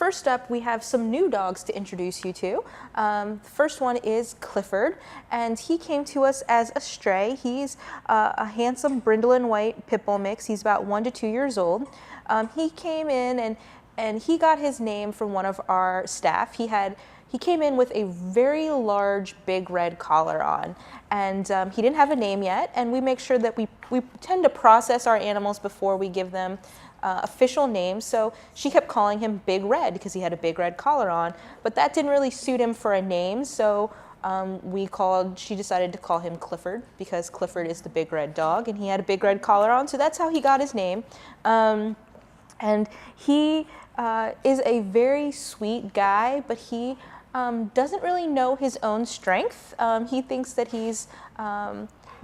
first up, we have some new dogs to introduce you to. The first one is Clifford, and he came to us as a stray. He's a handsome Brindle and White pit bull mix. He's about 1 to 2 years old. He came in and he got his name from one of our staff. He came in with a very large, big red collar on, and he didn't have a name yet, and we make sure that we tend to process our animals before we give them official names. So she kept calling him Big Red because he had a big red collar on, but that didn't really suit him for a name, so she decided to call him Clifford because Clifford is the big red dog, and he had a big red collar on, so that's how he got his name. And he is a very sweet guy, but he doesn't really know his own strength. He thinks that he's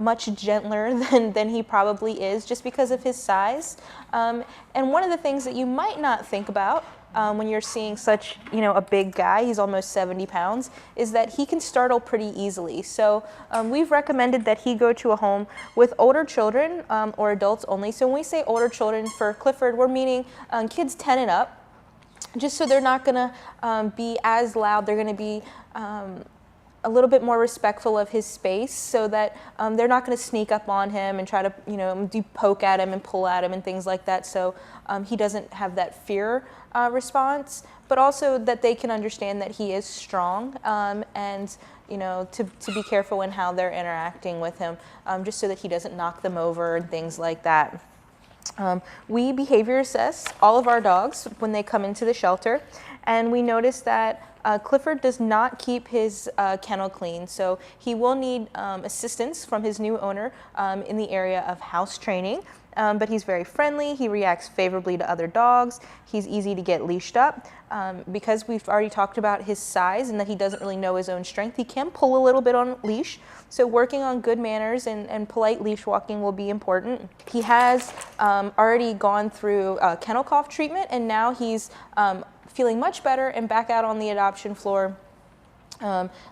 much gentler than he probably is just because of his size. And one of the things that you might not think about when you're seeing such, a big guy, he's almost 70 pounds, is that he can startle pretty easily. So we've recommended that he go to a home with older children or adults only. So when we say older children for Clifford, we're meaning kids 10 and up, just so they're not gonna be as loud. They're gonna be a little bit more respectful of his space, so that they're not going to sneak up on him and try to, poke at him and pull at him and things like that. So he doesn't have that fear response, but also that they can understand that he is strong, and to be careful in how they're interacting with him, just so that he doesn't knock them over and things like that. We behavior assess all of our dogs when they come into the shelter, and we notice that Clifford does not keep his kennel clean, so he will need assistance from his new owner in the area of house training. But he's very friendly, he reacts favorably to other dogs, he's easy to get leashed up. Because we've already talked about his size and that he doesn't really know his own strength, he can pull a little bit on leash. So working on good manners and polite leash walking will be important. He has already gone through kennel cough treatment, and now he's feeling much better and back out on the adoption floor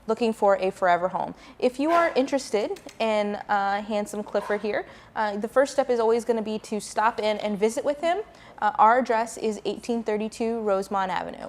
looking for a forever home. If you are interested in handsome Clifford here, the first step is always going to be to stop in and visit with him. Our address is 1832 Rosemont Avenue.